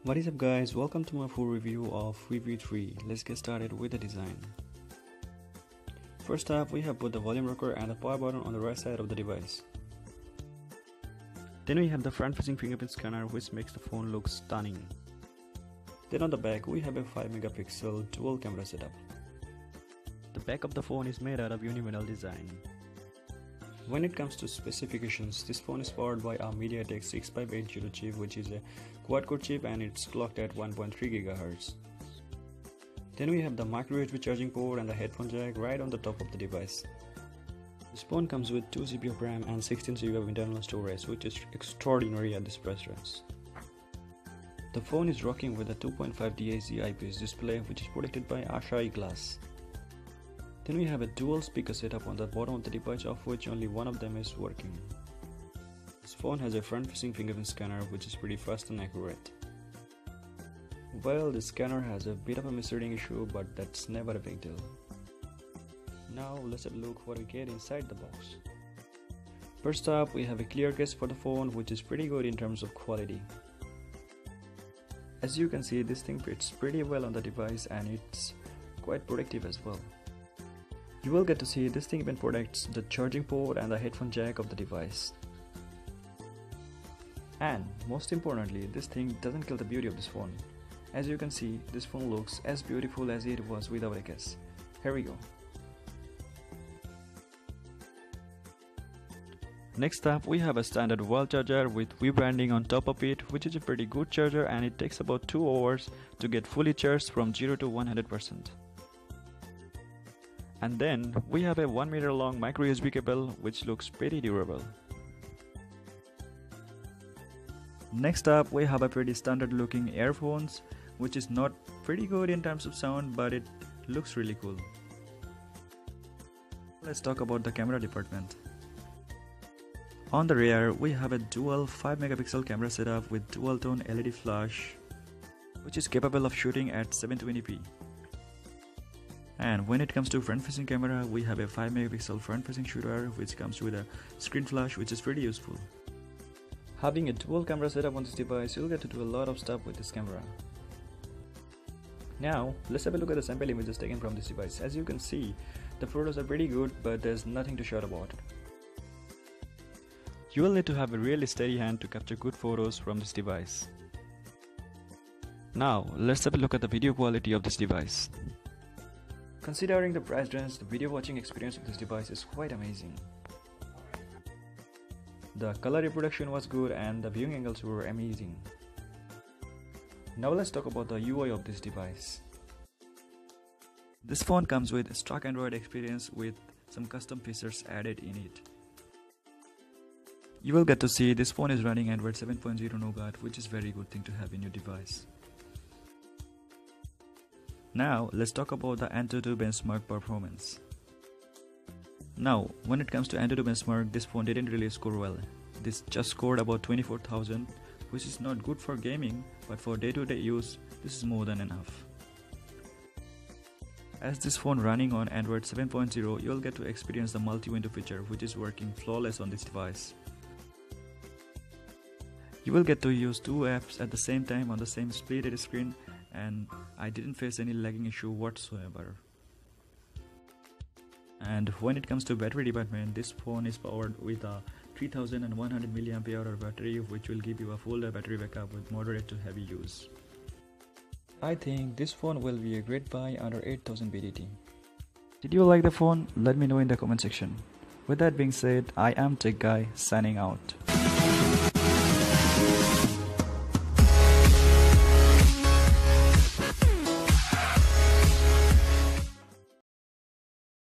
What is up guys, welcome to my full review of VV3. Let's get started with the design. First up, we have both the volume rocker and the power button on the right side of the device. Then we have the front facing fingerprint scanner, which makes the phone look stunning. Then on the back we have a 5 megapixel dual camera setup. The back of the phone is made out of unimetal design. When it comes to specifications, this phone is powered by a Mediatek 6580 chip, which is a quad-core chip and it's clocked at 1.3 GHz. Then we have the micro USB charging port and the headphone jack right on the top of the device. This phone comes with 2 GB of RAM and 16 GB of internal storage, which is extraordinary at this price range. The phone is rocking with a 2.5D AC IPS display, which is protected by Asahi glass. Then we have a dual speaker setup on the bottom of the device, of which only one of them is working. This phone has a front-facing fingerprint scanner, which is pretty fast and accurate. Well, the scanner has a bit of a misreading issue, but that's never a big deal. Now let's have a look what we get inside the box. First up, we have a clear case for the phone, which is pretty good in terms of quality. As you can see, this thing fits pretty well on the device and it's quite protective as well. You will get to see this thing even protects the charging port and the headphone jack of the device. And most importantly, this thing doesn't kill the beauty of this phone. As you can see, this phone looks as beautiful as it was without a case. Here we go. Next up, we have a standard wall charger with V branding on top of it, which is a pretty good charger and it takes about 2 hours to get fully charged from 0 to 100%. And then we have a 1 meter long micro USB cable, which looks pretty durable. Next up, we have a pretty standard looking earphones, which is not pretty good in terms of sound, but it looks really cool. Let's talk about the camera department. On the rear, we have a dual 5 megapixel camera setup with dual tone LED flash, which is capable of shooting at 720p. And when it comes to front-facing camera, we have a 5 megapixel front-facing shooter, which comes with a screen flash, which is pretty useful. Having a dual camera setup on this device, you'll get to do a lot of stuff with this camera. Now, let's have a look at the sample images taken from this device. As you can see, the photos are pretty good, but there's nothing to shout about. You will need to have a really steady hand to capture good photos from this device. Now, let's have a look at the video quality of this device. Considering the price range, the video watching experience of this device is quite amazing. The color reproduction was good and the viewing angles were amazing. Now let's talk about the UI of this device. This phone comes with stock Android experience with some custom features added in it. You will get to see this phone is running Android 7.0 Nougat, which is a very good thing to have in your device. Now let's talk about the Antutu benchmark performance. Now when it comes to Antutu benchmark, this phone didn't really score well. This just scored about 24,000, which is not good for gaming, but for day-to-day use this is more than enough. As this phone running on Android 7.0, you'll get to experience the multi-window feature, which is working flawless on this device. You will get to use 2 apps at the same time on the same split screen, and I didn't face any lagging issue whatsoever. And when it comes to battery department, this phone is powered with a 3100 mAh battery, which will give you a full day battery backup with moderate to heavy use. I think this phone will be a great buy under 8000 BDT. Did you like the phone? Let me know in the comment section. With that being said, I am Tech Guy signing out.